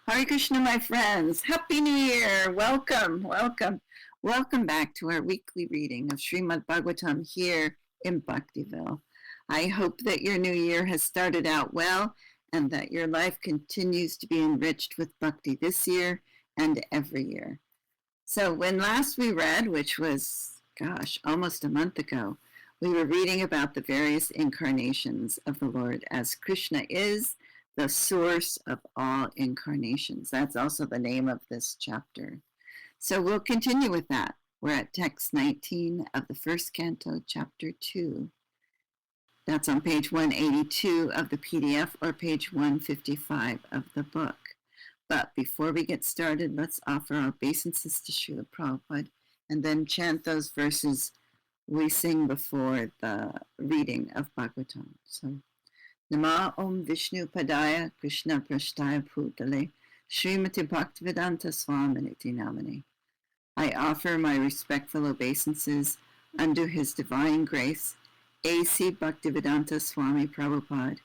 Hare Krishna, my friends. Happy New Year. Welcome, welcome. Welcome back to our weekly reading of Srimad Bhagavatam here in Bhaktiville. I hope that your new year has started out well and that your life continues to be enriched with Bhakti this year and every year. So when last we read, which was, almost a month ago, we were reading about the various incarnations of the Lord as Krishna is the source of all incarnations. That's also the name of this chapter. So we'll continue with that. We're at text 19 of the First Canto, chapter 2. That's on page 182 of the PDF or page 155 of the book. But before we get started, let's offer our obeisances to Srila Prabhupada and then chant those verses we sing before the reading of Bhagavatam. So, Nama Om Vishnu Padaya Krishna Prashtaya Bhutale Srimati Bhaktivedanta Swaminiti Namane. I offer my respectful obeisances unto His Divine Grace, A.C. Bhaktivedanta Swami Prabhupada,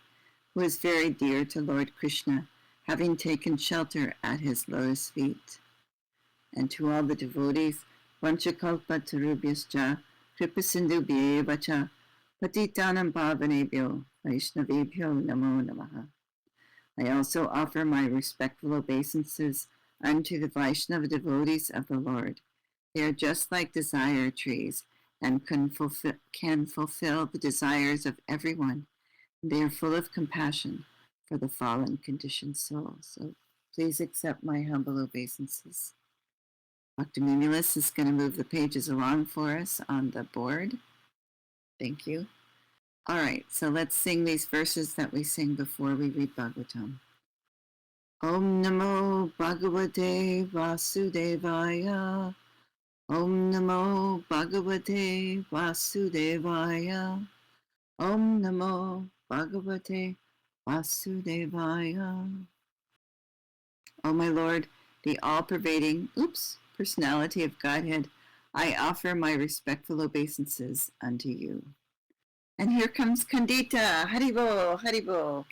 who is very dear to Lord Krishna, having taken shelter at His lotus feet. And to all the devotees, Vanchakalpa Tarubhyascha, Kripasindhu Bhyevacha, Patitanam Pavanebhyo, Vaishnavebhyo Namo Namaha. I also offer my respectful obeisances unto the Vaishnava devotees of the Lord. They are just like desire trees and can fulfill the desires of everyone. They are full of compassion for the fallen conditioned soul. So please accept my humble obeisances. Dr. Mimulus is going to move the pages along for us on the board. Thank you. All right, so let's sing these verses that we sing before we read Bhagavatam. Om Namo Bhagavate Vasudevaya. Om Namo Bhagavate Vasudevaya. Om Namo Bhagavate Vasudevaya. O my Lord, the all-pervading, personality of Godhead, I offer my respectful obeisances unto you. And here comes Kandita. Haribo, Haribo.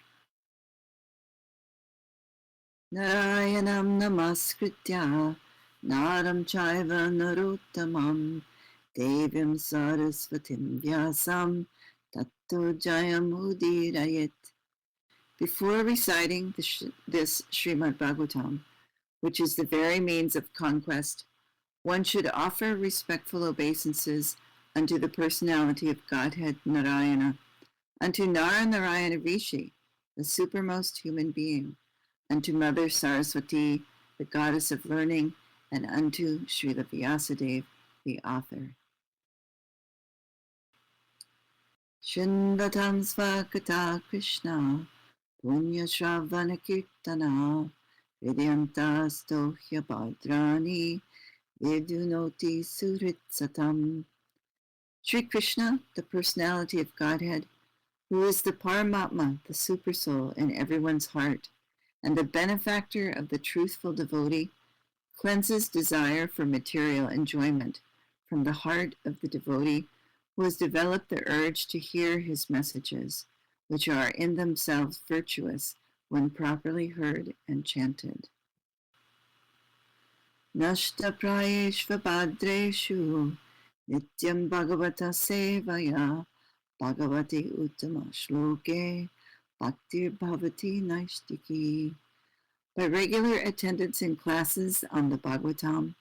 Narayanam namaskritya, naram chaiva narottamam, devim sarasvatim vyasam, tatto jayam udirayet. Before reciting this Srimad Bhagavatam, which is the very means of conquest, one should offer respectful obeisances unto the personality of Godhead Narayana, unto Narayana Rishi, the supermost human being, unto Mother Saraswati, the goddess of learning, and unto Srila Vyasadeva, the author. Shinvatam Svakata Krishna, Punya Shravana Kirtana, Vidyanta Stohya Bhadrani, Vidunoti Surit Satam. Sri Krishna, the personality of Godhead, who is the Paramatma, the Supersoul in everyone's heart, and the benefactor of the truthful devotee, cleanses desire for material enjoyment from the heart of the devotee who has developed the urge to hear his messages, which are in themselves virtuous when properly heard and chanted. Nashta prayeshva bhadreshu nityam bhagavata sevaya bhagavati uttama shloke bhaktir bhavati naishtiki. By regular attendance in classes on the Bhagavatam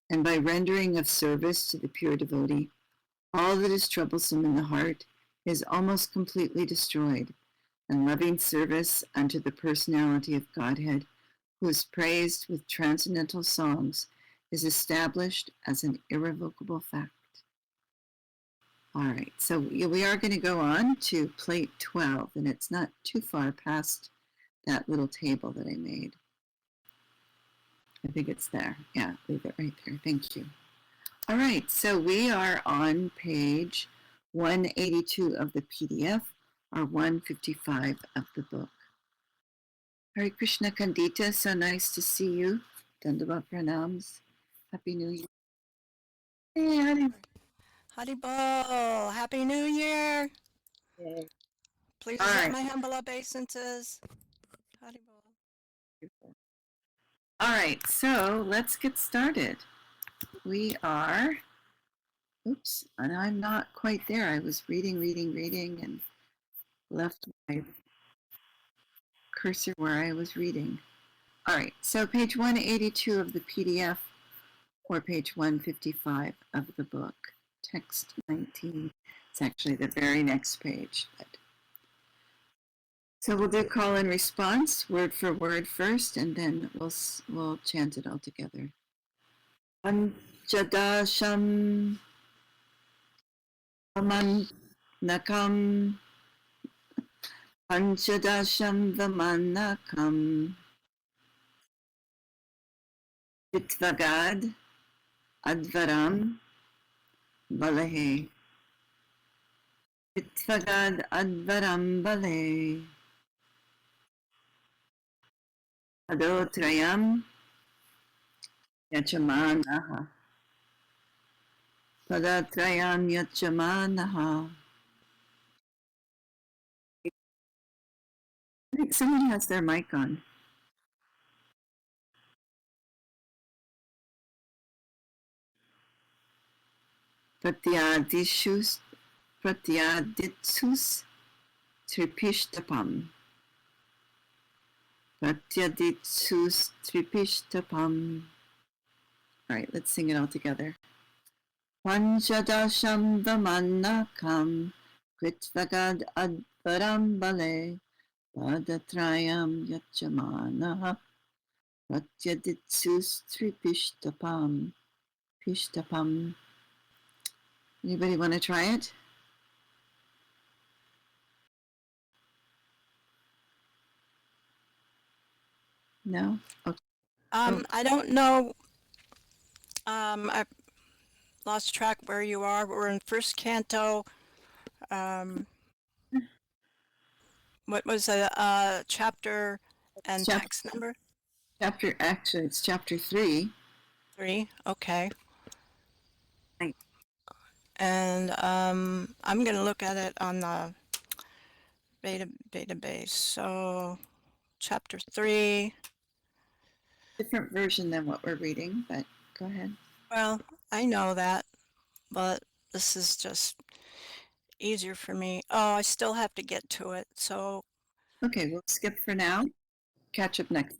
and by rendering of service to the pure devotee, all that is troublesome in the heart is almost completely destroyed, and loving service unto the personality of Godhead, who is praised with transcendental songs, is established as an irrevocable fact. All right, so we are going to go on to plate 12, and it's not too far past that little table that I made. I think it's there. Yeah, leave it right there. Thank you. All right, so we are on page 182 of the PDF, or 155 of the book. Hare Krishna Kandita, so nice to see you. Dandavat Pranams. Happy New Year. Hey, Hari. Haribol! Happy New Year! Yay. Please All accept right. my humble obeisances. Haribol. All right, so let's get started. We are, oops, and I'm not quite there. I was reading, and left my cursor where I was reading. All right, so page 182 of the PDF or page 155 of the book, text 19. It's actually the very next page. So we'll do call and response, word for word first, and then we'll chant it all together. Panchadasham Nakam Panchadasham Vamanakam Vitvagad Advaram Balahe Vitvagad Advaram Bale Adotrayam Yachamanaha Padatrayam Yachamanaha. I think someone has their mic on. Pratyaditsus Tripishtapam. Pratyaditsus Tripishtapam. All right, let's sing it all together. Panchadasham Vamanakam Kritvagad Advaram Bale Padatrayam Yachamanaha Pratyaditsus Tripishtapam. Pishtapam. Anybody want to try it? No? Okay. I don't know. I lost track where you are. We're in First Canto. What was the chapter and Chapter, text number? actually, it's chapter 3. 3. Okay. Right. And I'm going to look at it on the database. So, chapter 3. Different version than what we're reading, but go ahead. Well, I know that, but this is just easier for me. Oh, I still have to get to it. So, Okay, we'll skip for now. Catch up next.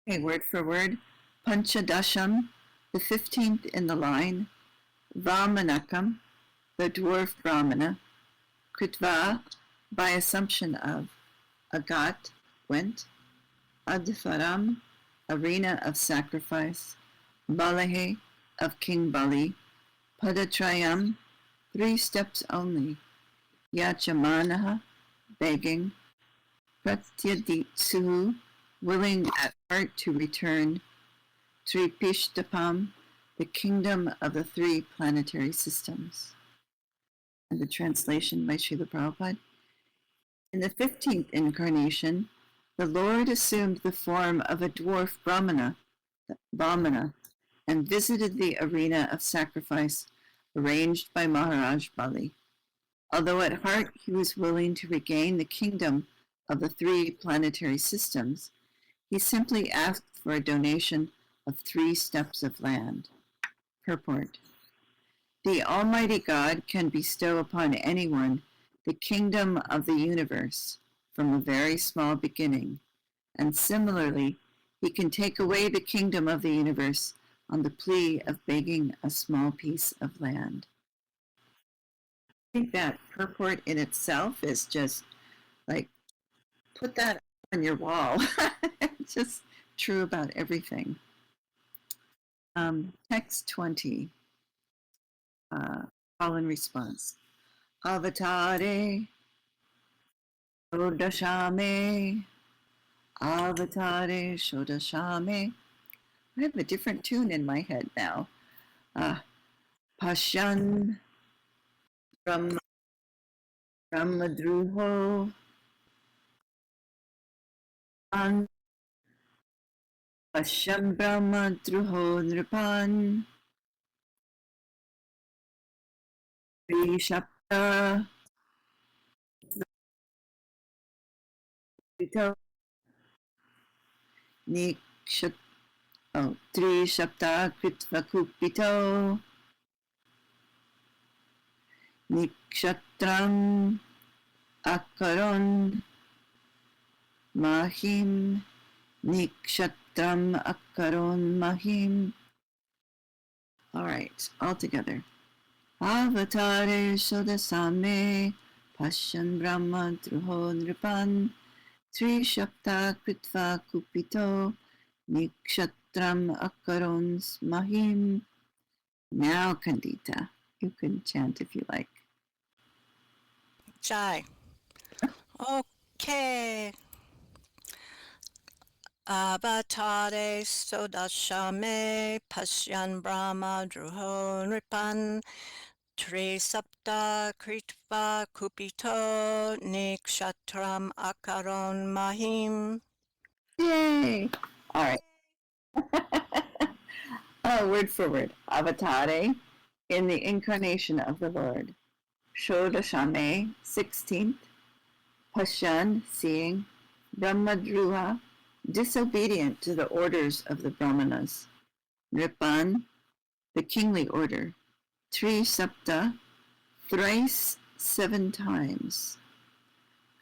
Okay, word for word. Panchadasham, the 15th in the line. Vamanakam, the dwarf Brahmana. Kritva, by assumption of. Agat, went. Advaram, arena of sacrifice. Balahe, of King Bali. Padatrayam, 3 steps only. Yachamanaha, begging. Pratyaditsu, willing at heart to return. Tripishtapam, the kingdom of the 3 planetary systems. And the translation by Srila Prabhupada. In the 15th incarnation, the Lord assumed the form of a dwarf Brahmana, and visited the arena of sacrifice arranged by Maharaj Bali. Although at heart he was willing to regain the kingdom of the 3 planetary systems, he simply asked for a donation of 3 steps of land. Purport. The Almighty God can bestow upon anyone the kingdom of the universe from a very small beginning, and similarly, he can take away the kingdom of the universe on the plea of begging a small piece of land. I think that purport in itself is just like, put that on your wall. It's just true about everything. Text 20, call and response. Avatare, Shodashame, Avatare, Shodashame. I have a different tune in my head now. Pashan, Brahmadruho, An, Pashan Brahmadruho Nripan, Rishapta, Vito, Trishapta Kritva Kupito Nikshatram Akaron Mahim Nikshatram Akaron Mahim. All right, all together. Avatare Sodasame Pashan Brahma Druho Nripan Trishapta Kritva Kupito Nikshatram Akaron Mahim. Now, Kandita, you can chant if you like. Jai. Okay. Avatare Sodashame Pashyan Brahma Druho Nripan Trisapta Kritva Kupito Nikshatram Akaron Mahim. Yay! All right. Oh, word for word. Avatare, in the incarnation of the Lord. Shodashame, 16th. Pashan, seeing. Brahmadruha, disobedient to the orders of the Brahmanas. Nripan, the kingly order. Trisapta, thrice 7 times.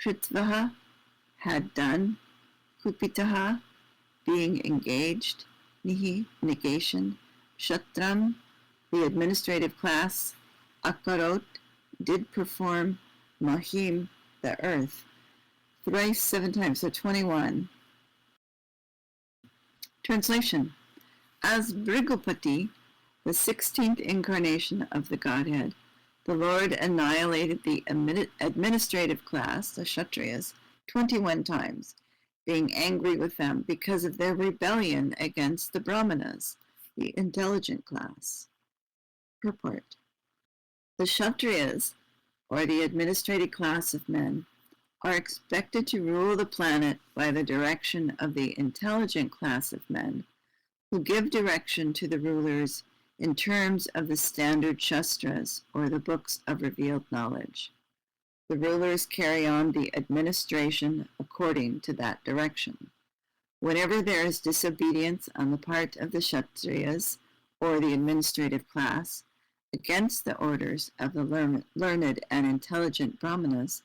Kritvaha, had done. Kupitaha, being engaged. Nihi, negation. Shatram, the administrative class. Akarot, did perform. Mahim, the earth. Thrice 7 times, so 21. Translation. As Brigupati, the 16th incarnation of the Godhead, the Lord annihilated the administrative class, the Kshatriyas, 21 times, being angry with them because of their rebellion against the Brahmanas, the intelligent class. Purport. The Kshatriyas, or the administrative class of men, are expected to rule the planet by the direction of the intelligent class of men, who give direction to the rulers in terms of the standard Shastras, or the books of revealed knowledge. The rulers carry on the administration according to that direction. Whenever there is disobedience on the part of the Kshatriyas, or the administrative class, against the orders of the learned and intelligent Brahmanas,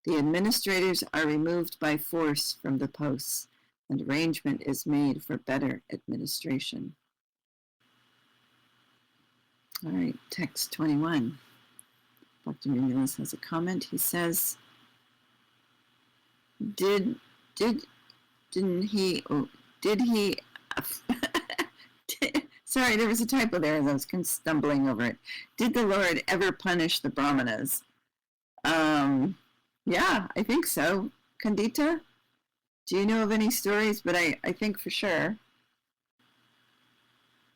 the administrators are removed by force from the posts, and arrangement is made for better administration. All right, text 21. Dr. Nunez has a comment. He says, did he, sorry, there was a typo there as I was stumbling over it. Did the Lord ever punish the Brahmanas? Yeah, I think so. Kandita, do you know of any stories? But I think for sure.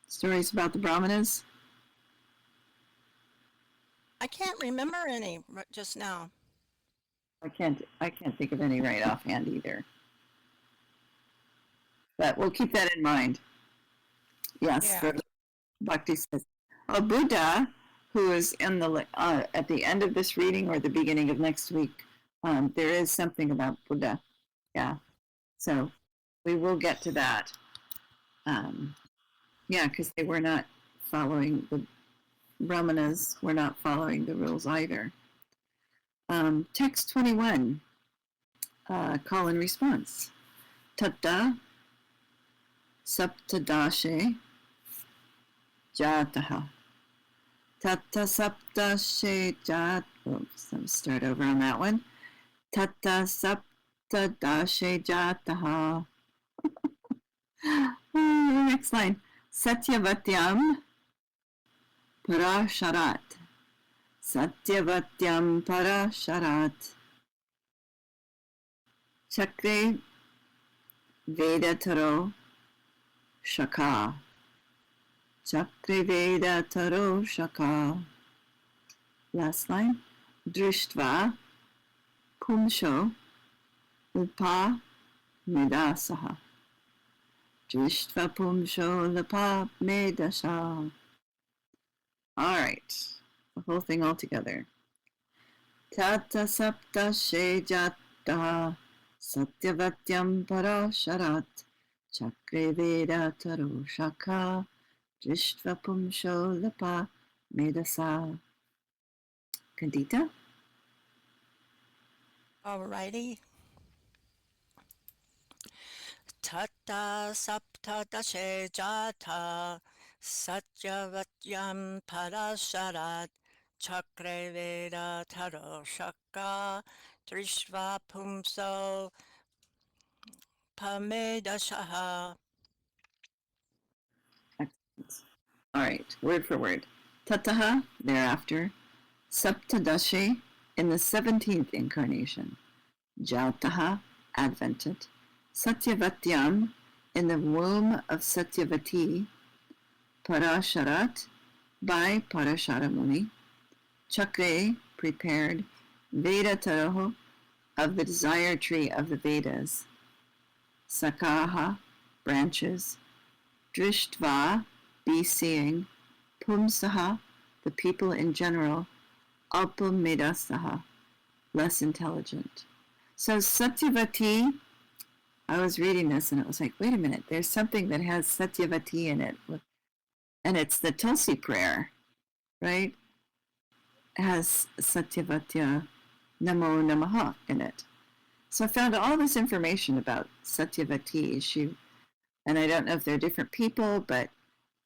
Stories about the Brahmanas? I can't remember any just now. I can't think of any right offhand either. But we'll keep that in mind. Yes, Yeah. for Bhakti says, a Buddha who is in the at the end of this reading or the beginning of next week, there is something about Buddha. Yeah, so we will get to that. Yeah, because they were not following the Brahmanas, were not following the rules either. Text 21, call and response. Tatta saptadashe jataha. Tatta saptashe jat. Oops, let's start over on that one. Tatta saptadashe jataha. Next line. Satyavatyam parasharat. Satyavatyam parasharat. Chakre vedataro shaka. Chakre vedataro shaka. Last line. Drishtva pumsho upa medasaha. Drishtva pumsho upa medasa. All right. The whole thing all together. Tata sapta shejata satyavatyam parasharat Chakre Veda Taro Shaka Drishtva Pumsho Lapa Medasa. Kandita? Alrighty. Tata saptadashe jata satyavatyam parasharat chakre veda taro shaka drishva pumso pamedashaha. Excellent. All right, word for word. Tataha, thereafter. Saptadashe, in the 17th incarnation. Jataha, advented. Satyavatyam, in the womb of Satyavati. Parasharat, by Parashara Muni. Chakre, prepared. Veda Taroho, of the desire tree of the Vedas. Sakaha, branches. Drishtva, be seeing. Pumsaha, the people in general. Alpamedasaha, less intelligent. So Satyavati, I was reading this and it was like, wait a minute, there's something that has Satyavati in it. And it's the Tulsi prayer, right? It has Satyavatya Namo Namaha in it. So I found all this information about Satyavati. And I don't know if they're different people, but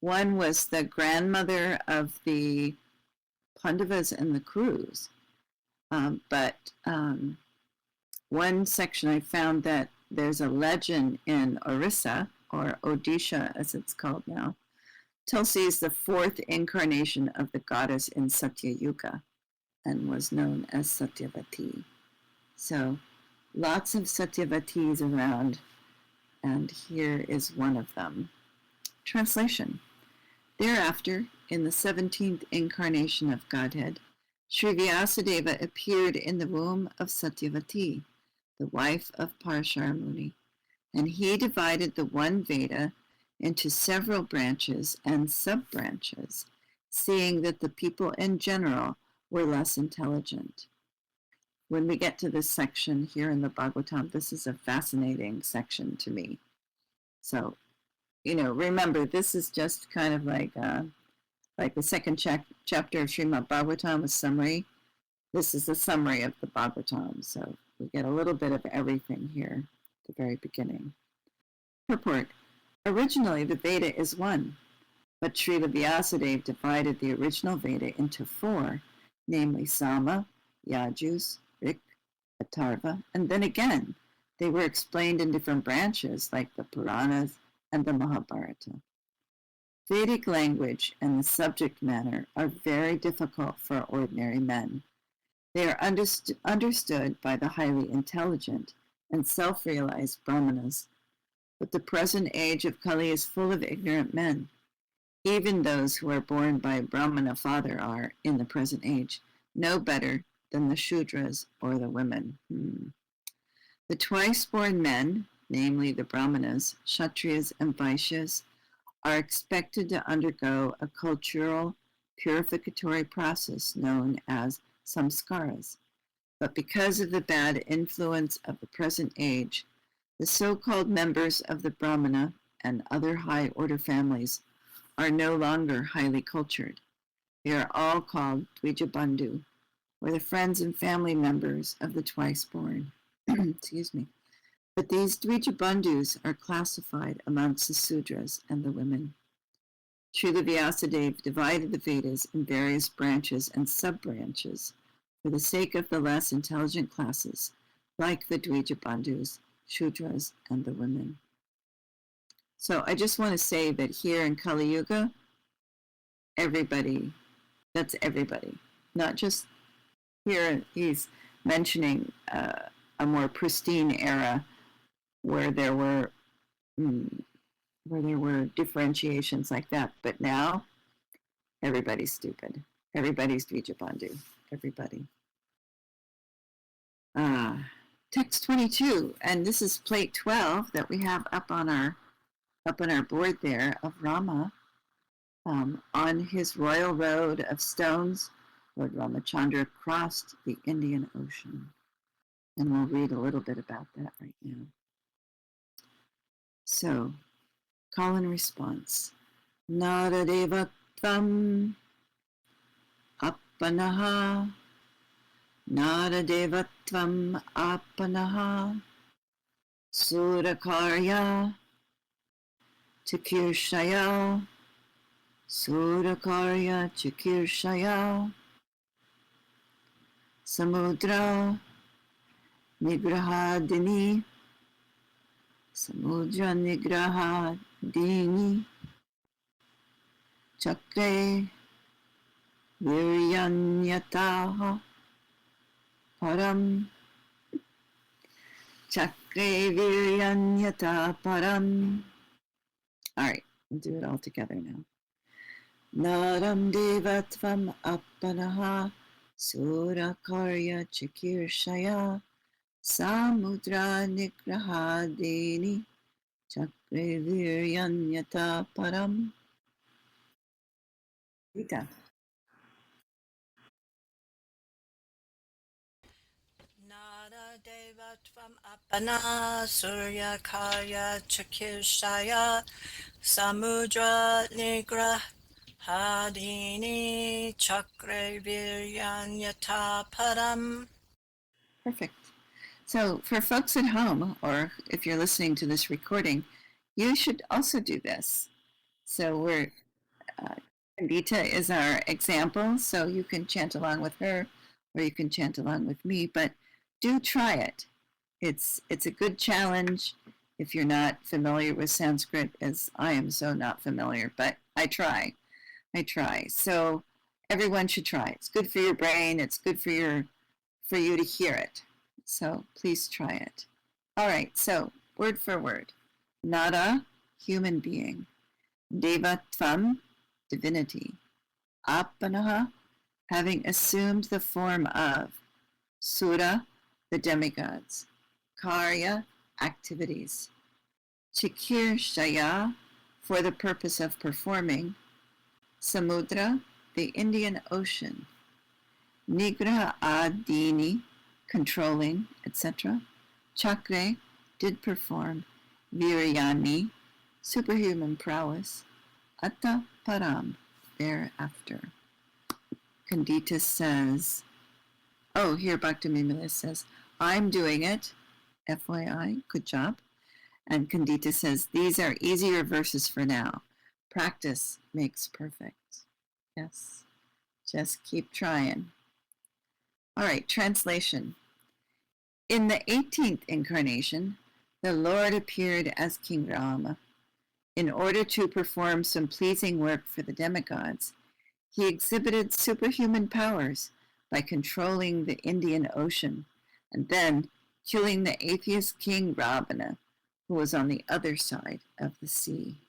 one was the grandmother of the Pandavas and the Kurus. But one section I found that there's a legend in Orissa, or Odisha as it's called now. Tulsi is the fourth incarnation of the goddess in Satya Yuga and was known as Satyavati. So lots of Satyavatis around, and here is one of them. Translation. Thereafter, in the 17th incarnation of Godhead, Sri Vyasadeva appeared in the womb of Satyavati, the wife of Parashara Muni, and he divided the one Veda into several branches and sub-branches, seeing that the people in general were less intelligent. When we get to this section here in the Bhagavatam, this is a fascinating section to me. So, remember, this is just kind of like the second chapter of Srimad Bhagavatam, a summary. This is the summary of the Bhagavatam, so we get a little bit of everything here at the very beginning. Purport. Originally, the Veda is one, but Srila Vyasadeva divided the original Veda into four, namely Sama, Yajus, Rik, Atharva, and then again, they were explained in different branches like the Puranas and the Mahabharata. Vedic language and the subject matter are very difficult for ordinary men. They are understood by the highly intelligent and self-realized Brahmanas. But the present age of Kali is full of ignorant men. Even those who are born by a Brahmana father are, in the present age, no better than the Shudras or the women. The twice-born men, namely the Brahmanas, Kshatriyas, and Vaishyas, are expected to undergo a cultural purificatory process known as samskaras. But because of the bad influence of the present age, the so-called members of the Brahmana and other high-order families are no longer highly cultured. They are all called Dvijabandhu, or the friends and family members of the twice-born. Excuse me. But these Dvijabandhus are classified amongst the Sudras and the women. Srila Vyasadeva divided the Vedas in various branches and sub-branches for the sake of the less intelligent classes, like the Dvijabandhus, Shudras, and the women. So I just want to say that here in Kali Yuga, everybody, that's everybody. Not just here, he's mentioning a more pristine era where there were differentiations like that. But now, everybody's stupid. Everybody's Dvijabandhu. Everybody. Text 22, and this is plate 12 that we have up on our board there of Rama. On his royal road of stones, Lord Ramachandra crossed the Indian Ocean. And we'll read a little bit about that right now. So, call and response. Naradevatvam appanaha. Naradevatvam appanaha. Surakarya Chakirshaya. Surakarya Chakirshaya. Samudra Nigrahadini. Samudra Nigrahadini. Chakre Viryanyataha Param. Chakre Viryanyata Param. All right, we'll do it all together now. Naram Devatvam Appanaha Surakarya Chakirshaya Samudra Nigrahadini Chakre Viryanyata Param. Rita. Nada devatvam apana surya karya chakirshaya samudra nigrah hadini chakre viryanyata param. Perfect. So for folks at home, or if you're listening to this recording, you should also do this. So we're Pandita is our example, so you can chant along with her, or you can chant along with me. But do try it. It's a good challenge if you're not familiar with Sanskrit, as I am so not familiar. But I try. So everyone should try. It's good for your brain. It's good for you to hear it. So please try it. All right. So word for word. Nara, human being. Devatvam, divinity. Apanaha, having assumed the form of. Sura, the demigods. Karya, activities. Chikirshaya, for the purpose of performing. Samudra, the Indian Ocean. Nigraha adini, controlling, etc. Chakre, did perform. Viryani, superhuman prowess. Atta param, thereafter. Kandita says, oh, here Bhaktiville says, I'm doing it. FYI, good job. And Kandita says, these are easier verses for now. Practice makes perfect. Yes, just keep trying. All right, translation. In the 18th incarnation, the Lord appeared as King Rama. In order to perform some pleasing work for the demigods, he exhibited superhuman powers by controlling the Indian Ocean and then killing the atheist king Ravana, who was on the other side of the sea.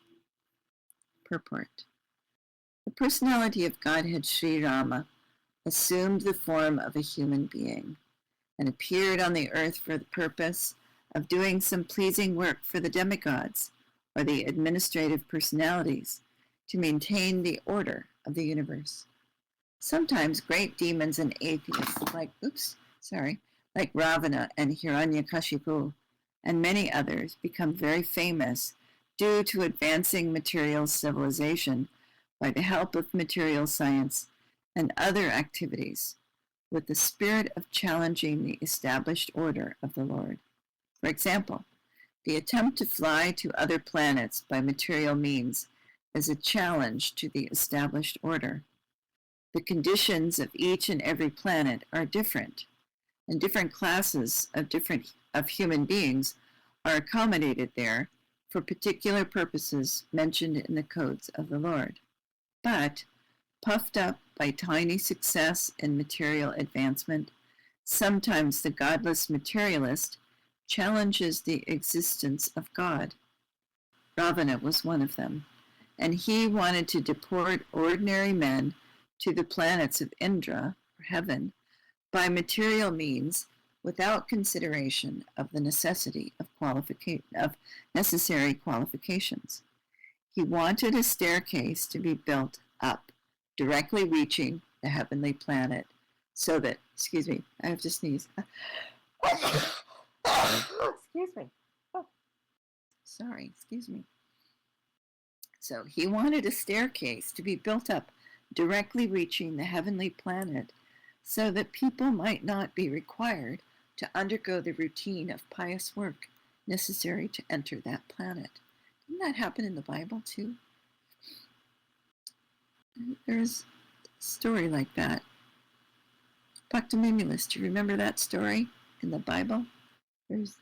Purport. The personality of Godhead Sri Rama assumed the form of a human being and appeared on the earth for the purpose of doing some pleasing work for the demigods, or the administrative personalities, to maintain the order of the universe. Sometimes great demons and atheists like Ravana and Hiranyakashipu and many others become very famous due to advancing material civilization by the help of material science and other activities, with the spirit of challenging the established order of the Lord. For example, the attempt to fly to other planets by material means is a challenge to the established order. The conditions of each and every planet are different, and different classes of human beings are accommodated there for particular purposes mentioned in the codes of the Lord. But, puffed up by tiny success in material advancement, sometimes the godless materialist challenges the existence of God. Ravana was one of them, and he wanted to deport ordinary men to the planets of Indra, or heaven, by material means without consideration of the necessity of necessary qualifications. He wanted a staircase to be built up, directly reaching the heavenly planet, so that, excuse me, I have to sneeze. Excuse me. Sorry, excuse me. So he wanted a staircase to be built up directly reaching the heavenly planet so that people might not be required to undergo the routine of pious work necessary to enter that planet. Didn't that happen in the Bible too? There's a story like that. Bhaktiville, do you remember that story in the Bible? There's,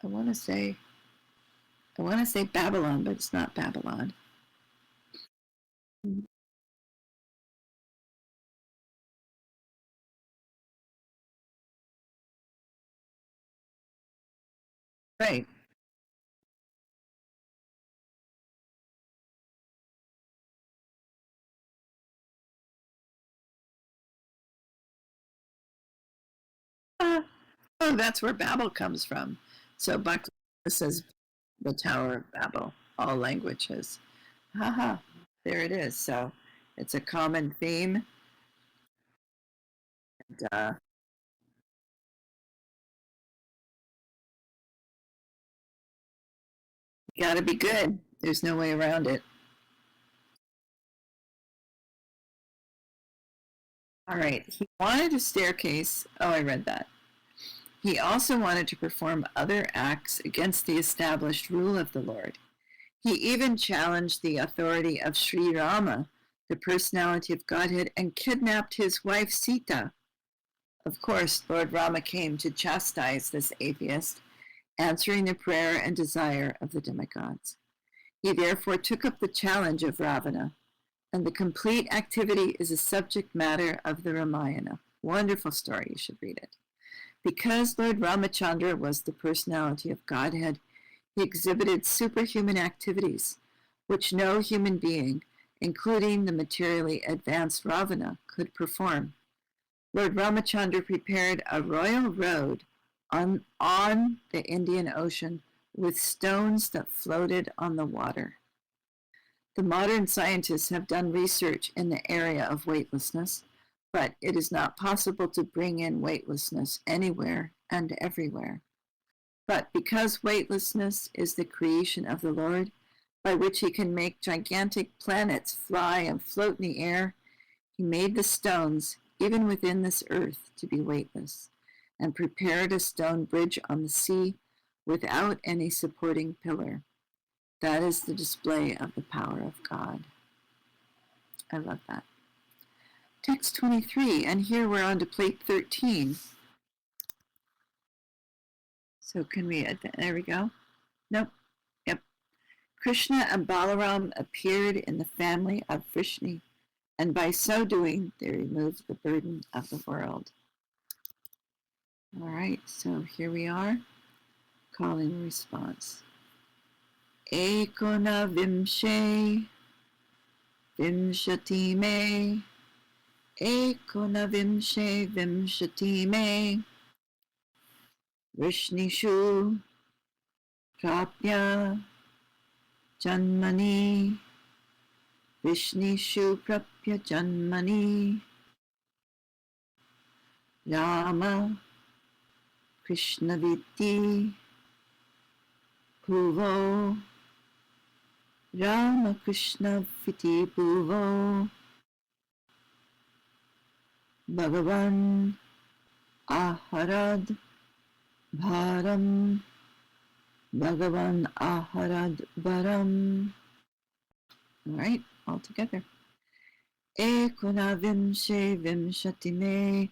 I want to say Babylon, but it's not Babylon. Right. Uh, oh, that's where Babel comes from. So Bhakti says the Tower of Babel, all languages. Haha, there it is. So it's a common theme. And, got to be good. There's no way around it. All right. He wanted a staircase. Oh, I read that. He also wanted to perform other acts against the established rule of the Lord. He even challenged the authority of Sri Rama, the personality of Godhead, and kidnapped his wife Sita. Of course, Lord Rama came to chastise this atheist, answering the prayer and desire of the demigods. He therefore took up the challenge of Ravana, and the complete activity is a subject matter of the Ramayana. Wonderful story, you should read it. Because Lord Ramachandra was the personality of Godhead, he exhibited superhuman activities, which no human being, including the materially advanced Ravana, could perform. Lord Ramachandra prepared a royal road on the Indian Ocean with stones that floated on the water. The modern scientists have done research in the area of weightlessness, but it is not possible to bring in weightlessness anywhere and everywhere. But because weightlessness is the creation of the Lord, by which he can make gigantic planets fly and float in the air, he made the stones, even within this earth, to be weightless, and prepared a stone bridge on the sea without any supporting pillar. That is the display of the power of God. I love that. Text 23, and here we're on to plate 13. So can we, there we go. Nope, yep. Krishna and Balaram appeared in the family of Vrishni, and by so doing, they removed the burden of the world. All right, so here we are, calling response. Ekona vimshe, vimshati me, ekona vimshe, vimshati me, Vrishnishu, prapya, janmani, Vrishnishu, prapya, janmani, Rama, Krishna Viti, Bhuvo, Rama Krishna Viti Bhuvo, Bhagavan Aharad Bharam, Bhagavan Aharad Bharam. All right, all together. Ekona Vimshe Vimshati Me,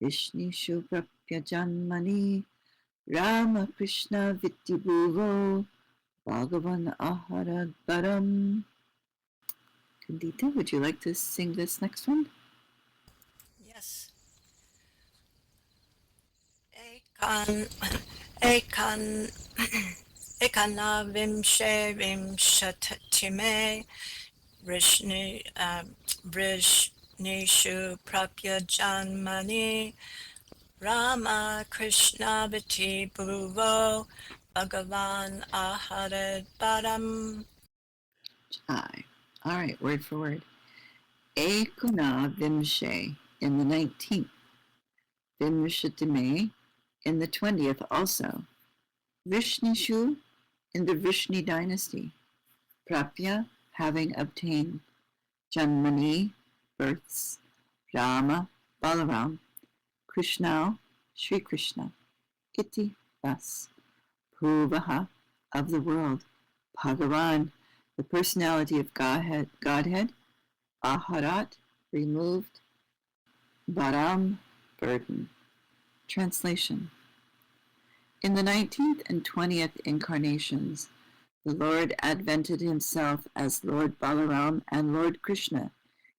Vishnishu Prapya Janmani, Rama Krishna Viti Bhuvo, Bhagavan Aharad Bharam. Kandita, would you like to sing this next one? Yes. Ekan, ekan, ekana vimshe vimshatime, Vrishnishu prapya janmani, Rama Krishna Viti Bhuvo, Bhagavan Aharad Bharam. All right, word for word. Ekuna Vimshe in the 19th. Vimshatime in the 20th also. Vrishnishu in the Vrishni dynasty, Prapya having obtained Janmani, births, Rama, Balaram, Krishna, Sri Krishna, Iti, thus, Bhuvaha, of the world, Bhagavan, the personality of Godhead, Aharat, removed, Varam, burden. Translation. In the 19th and 20th incarnations, the Lord advented himself as Lord Balaram and Lord Krishna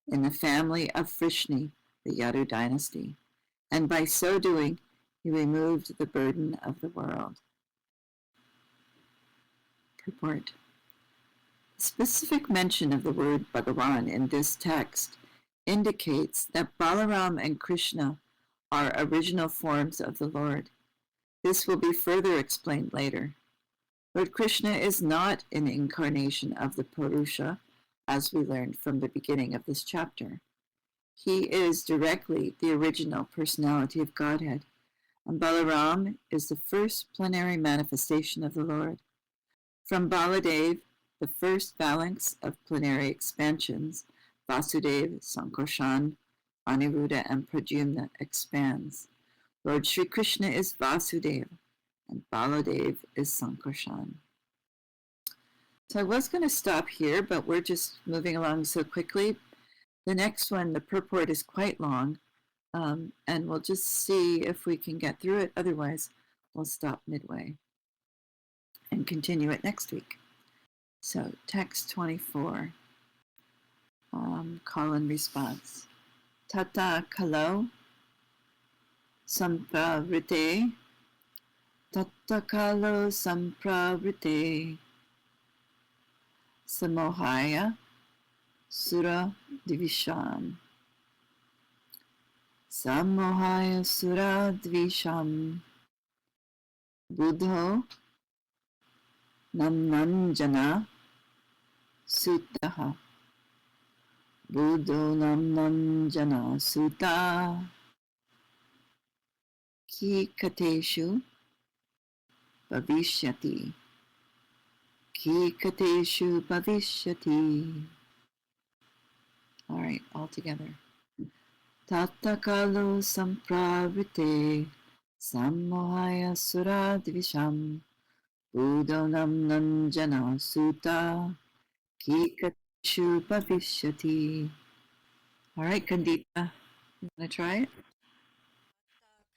in the family of Vrishni, the Yadu dynasty, and by so doing, he removed the burden of the world. Purport. The specific mention of the word Bhagavan in this text indicates that Balaram and Krishna are original forms of the Lord. This will be further explained later. Lord Krishna is not an incarnation of the Purusha, as we learned from the beginning of this chapter. He is directly the original personality of Godhead, and Balaram is the first plenary manifestation of the Lord. From Baladev, the first phalanx of plenary expansions, Vasudev, Sankarshan, Aniruddha, and Pradyumna expands. Lord Sri Krishna is Vasudeva, and Baladev is Sankarshan. So I was going to stop here, but we're just moving along so quickly. The next one, the purport, is quite long, and we'll just see if we can get through it. Otherwise, we'll stop midway and continue it next week. So, text 24, call and response. Tata kalo sampravrite, tata kalo sampravrite, samohaya sura divisham. Samohaya sura divisham. Buddho namnanjana sutaha. Buddho namnanjana sutta. Kikateshu bhavishyati. Kikateshu bhavishyati. All right, all together. Tatakalo sampravrite sammohaya sura divisham. Buddho namnanjana sutta. Kikateshu bhavishyati. All right, Kandita, you want to try it?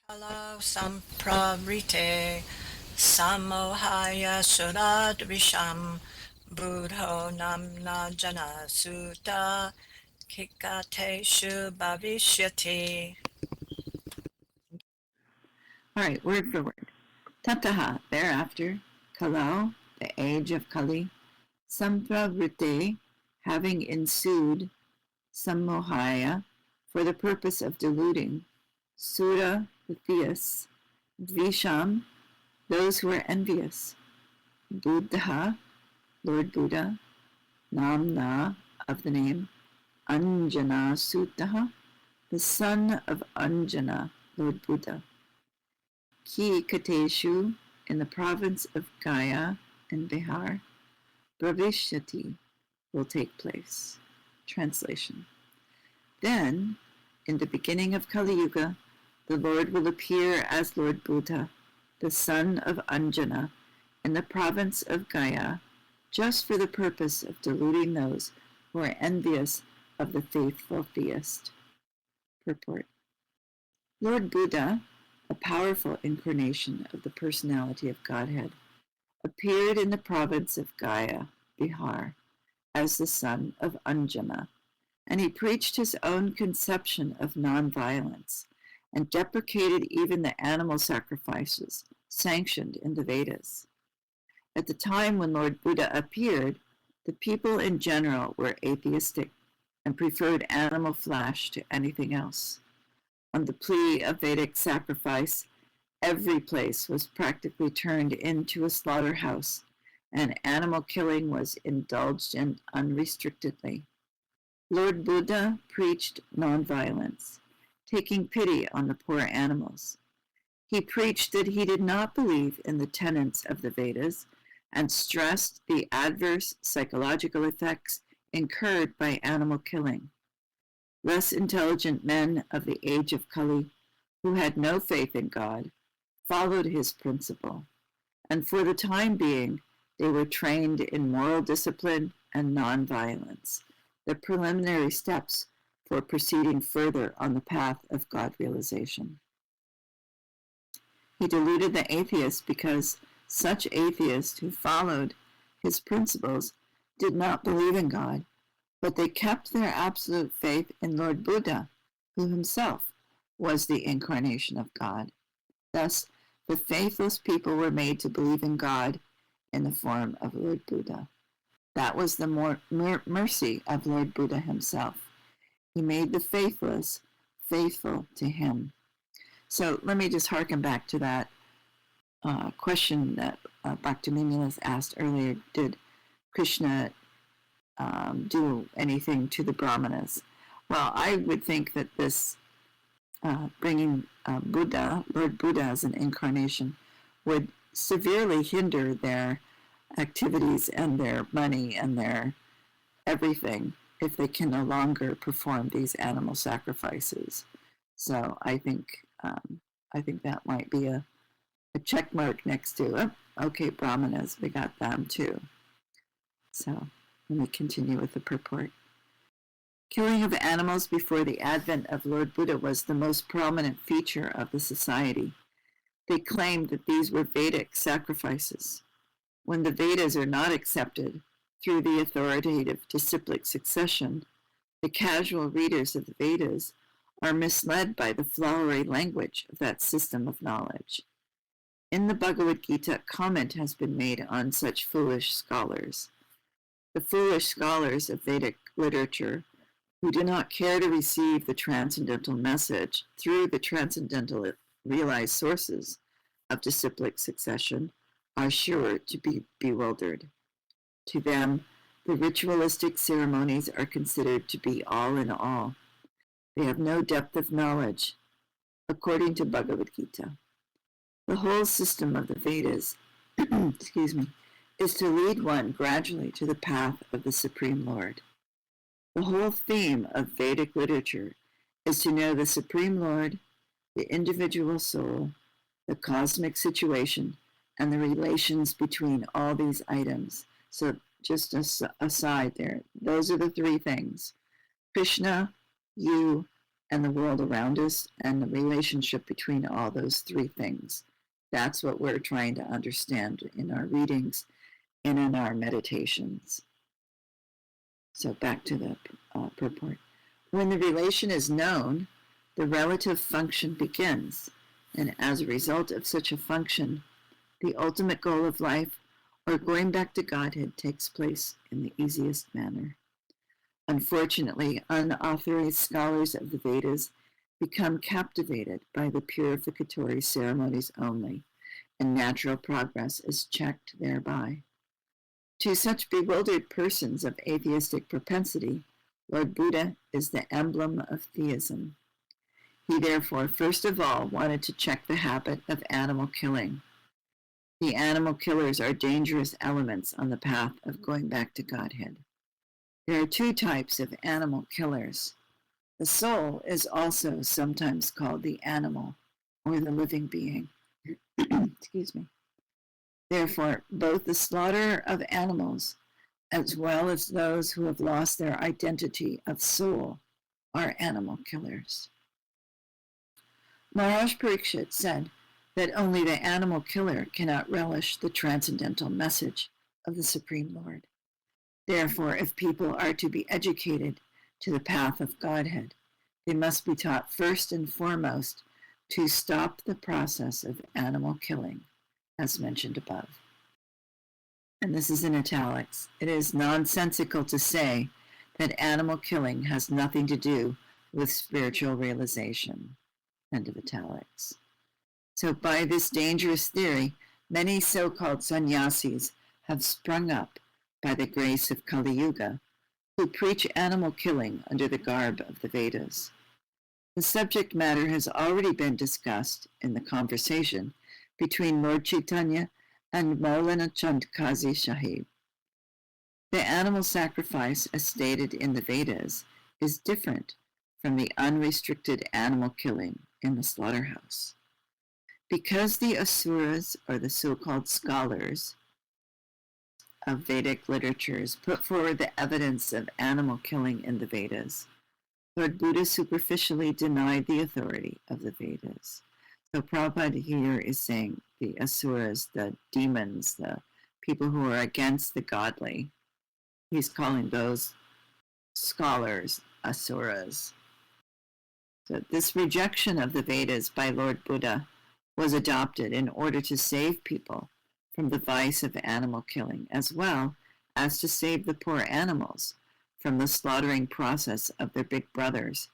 Kalo sampravrite samohaya suradvisham buddho namna jana sutta kikateshu bhavishyati. All right, word for word. Tataha, thereafter, Kalau, the age of Kali, Sampravrite, having ensued, Sammohaya, for the purpose of deluding, Sura, the theists, Dvisham, those who are envious, Buddha, Lord Buddha, Namna, of the name, Anjana Sutaha, the son of Anjana, Lord Buddha, Ki Kateshu, in the province of Gaya and Bihar, Bhavishyati, will take place. Translation. Then, in the beginning of Kali Yuga, the Lord will appear as Lord Buddha, the son of Anjana, in the province of Gaya, just for the purpose of deluding those who are envious of the faithful theist. Purport. Lord Buddha, a powerful incarnation of the personality of Godhead, appeared in the province of Gaya, Bihar, as the son of Anjana, and he preached his own conception of nonviolence and deprecated even the animal sacrifices sanctioned in the Vedas. At the time when Lord Buddha appeared, the people in general were atheistic and preferred animal flesh to anything else. On the plea of Vedic sacrifice, every place was practically turned into a slaughterhouse, and animal killing was indulged in unrestrictedly. Lord Buddha preached nonviolence, taking pity on the poor animals. He preached that he did not believe in the tenets of the Vedas and stressed the adverse psychological effects incurred by animal killing. Less intelligent men of the age of Kali, who had no faith in God, followed his principle, and for the time being, they were trained in moral discipline and nonviolence, the preliminary steps for proceeding further on the path of God realization. He deluded the atheists because such atheists who followed his principles did not believe in God, but they kept their absolute faith in Lord Buddha, who himself was the incarnation of God. Thus, the faithless people were made to believe in God in the form of Lord Buddha. That was the mercy of Lord Buddha himself. He made the faithless faithful to him. So let me just harken back to that question that Bhaktiville asked earlier. Did Krishna do anything to the Brahmanas? Well, I would think that this bringing Buddha, Lord Buddha as an incarnation, would severely hinder their activities and their money and their everything if they can no longer perform these animal sacrifices. So I think that might be a check mark next to it. Okay, Brahmanas, we got them too. So let me continue with the purport. Killing of animals before the advent of Lord Buddha was the most prominent feature of the society. They claimed that these were Vedic sacrifices. When the Vedas are not accepted through the authoritative disciplic succession, the casual readers of the Vedas are misled by the flowery language of that system of knowledge. In the Bhagavad Gita, comment has been made on such foolish scholars. The foolish scholars of Vedic literature who do not care to receive the transcendental message through the transcendental realized sources of disciplic succession are sure to be bewildered. To them, the ritualistic ceremonies are considered to be all in all. They have no depth of knowledge, according to Bhagavad Gita. The whole system of the Vedas is to lead one gradually to the path of the Supreme Lord. The whole theme of Vedic literature is to know the Supreme Lord, the individual soul, the cosmic situation, and the relations between all these items. So just aside there, those are the three things: Krishna, you, and the world around us, and the relationship between all those three things. That's what we're trying to understand in our readings and in our meditations. So back to the purport. When the relation is known, the relative function begins, and as a result of such a function, the ultimate goal of life, or going back to Godhead, takes place in the easiest manner. Unfortunately, unauthorized scholars of the Vedas become captivated by the purificatory ceremonies only, and natural progress is checked thereby. To such bewildered persons of atheistic propensity, Lord Buddha is the emblem of theism. He therefore, first of all, wanted to check the habit of animal killing. The animal killers are dangerous elements on the path of going back to Godhead. There are two types of animal killers. The soul is also sometimes called the animal or the living being. Excuse me. Therefore, both the slaughter of animals as well as those who have lost their identity of soul are animal killers. Maharaj Parikshit said that only the animal killer cannot relish the transcendental message of the Supreme Lord. Therefore, if people are to be educated to the path of Godhead, they must be taught first and foremost to stop the process of animal killing, as mentioned above. And this is in italics. It is nonsensical to say that animal killing has nothing to do with spiritual realization. End of italics. So by this dangerous theory, many so-called sannyasis have sprung up by the grace of Kali Yuga, who preach animal killing under the garb of the Vedas. The subject matter has already been discussed in the conversation between Lord Chaitanya and Maulana Chand Kazi Sahib. The animal sacrifice, as stated in the Vedas, is different from the unrestricted animal killing in the slaughterhouse. Because the asuras, or the so-called scholars of Vedic literatures, put forward the evidence of animal killing in the Vedas, Lord Buddha superficially denied the authority of the Vedas. So Prabhupada here is saying the asuras, the demons, the people who are against the godly, he's calling those scholars asuras. So this rejection of the Vedas by Lord Buddha was adopted in order to save people from the vice of animal killing, as well as to save the poor animals from the slaughtering process of their big brothers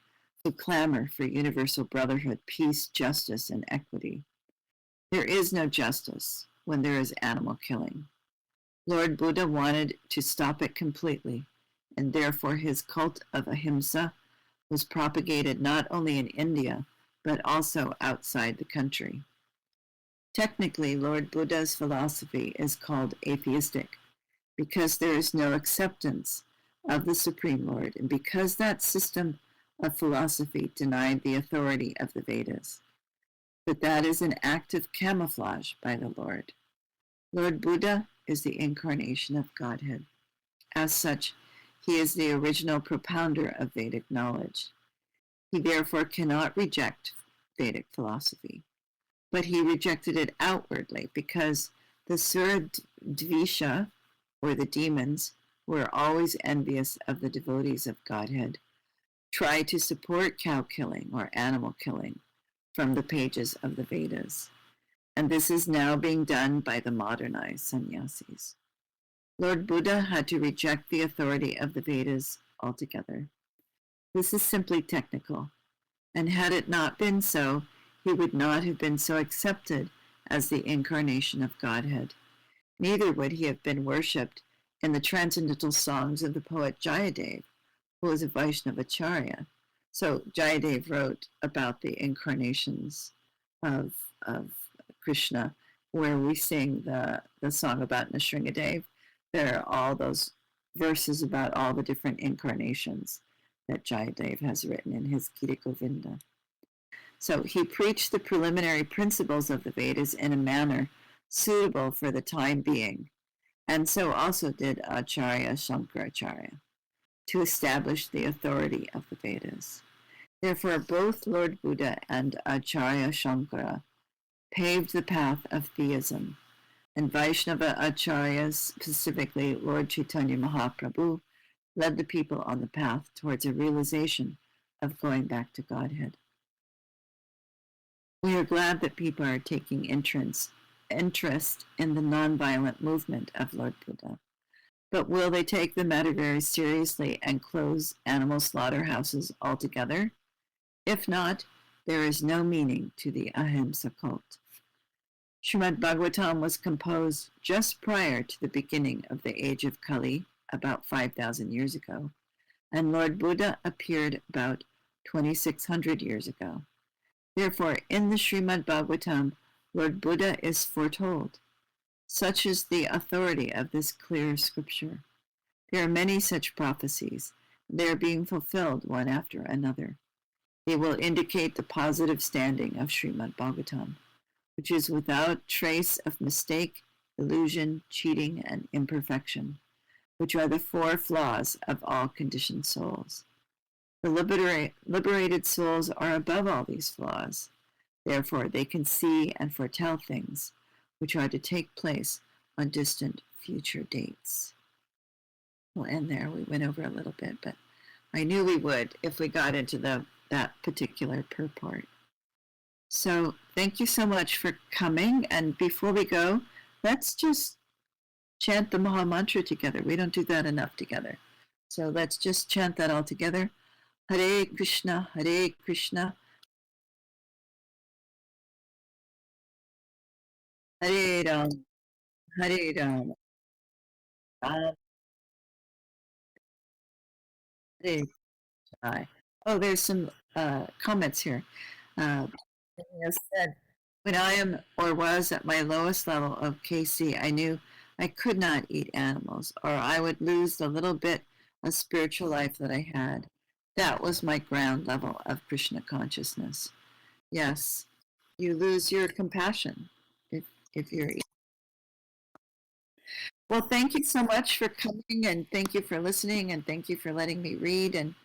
who clamor for universal brotherhood, peace, justice, and equity. There is no justice when there is animal killing. Lord Buddha wanted to stop it completely, and therefore his cult of ahimsa was propagated not only in India, but also outside the country. Technically, Lord Buddha's philosophy is called atheistic because there is no acceptance of the Supreme Lord, and because that system of philosophy denied the authority of the Vedas. But that is an act of camouflage by the Lord. Lord Buddha is the incarnation of Godhead. As such, he is the original propounder of Vedic knowledge. He therefore cannot reject Vedic philosophy, but he rejected it outwardly because the Suradvisha, or the demons, who are always envious of the devotees of Godhead, try to support cow killing or animal killing from the pages of the Vedas. And this is now being done by the modernized sannyasis. Lord Buddha had to reject the authority of the Vedas altogether. This is simply technical, and had it not been so, he would not have been so accepted as the incarnation of Godhead. Neither would he have been worshipped in the transcendental songs of the poet Jayadev, who was a Vaishnava Acharya. So Jayadev wrote about the incarnations of Krishna, where we sing the song about Nrsingadev. There are all those verses about all the different incarnations that Jayadev has written in his Gita Govinda. So he preached the preliminary principles of the Vedas in a manner suitable for the time being, and so also did Acharya Shankaracharya, to establish the authority of the Vedas. Therefore, both Lord Buddha and Acharya Shankara paved the path of theism, and Vaishnava Acharyas, specifically Lord Chaitanya Mahaprabhu, led the people on the path towards a realization of going back to Godhead. We are glad that people are taking interest in the nonviolent movement of Lord Buddha. But will they take the matter very seriously and close animal slaughterhouses altogether? If not, there is no meaning to the Ahimsa cult. Srimad Bhagavatam was composed just prior to the beginning of the age of Kali, about 5,000 years ago, and Lord Buddha appeared about 2,600 years ago. Therefore, in the Srimad Bhagavatam, Lord Buddha is foretold. Such is the authority of this clear scripture. There are many such prophecies. They are being fulfilled one after another. They will indicate the positive standing of Srimad Bhagavatam, which is without trace of mistake, illusion, cheating, and imperfection, which are the four flaws of all conditioned souls. The liberated souls are above all these flaws. Therefore, they can see and foretell things which are to take place on distant future dates. We'll end there. We went over a little bit, but I knew we would if we got into that particular purport. So thank you so much for coming. And before we go, let's just chant the Maha Mantra together. We don't do that enough together. So let's just chant that all together. Hare Krishna, Hare Krishna, Hare Ram, Hare Ram, Ram Hare Krishna. Oh, there's some comments here. As said, When I am or was at my lowest level of KC, I knew I could not eat animals, or I would lose the little bit of spiritual life that I had. That was my ground level of Krishna consciousness. Yes, you lose your compassion if you're. Well, thank you so much for coming, and thank you for listening, and thank you for letting me read and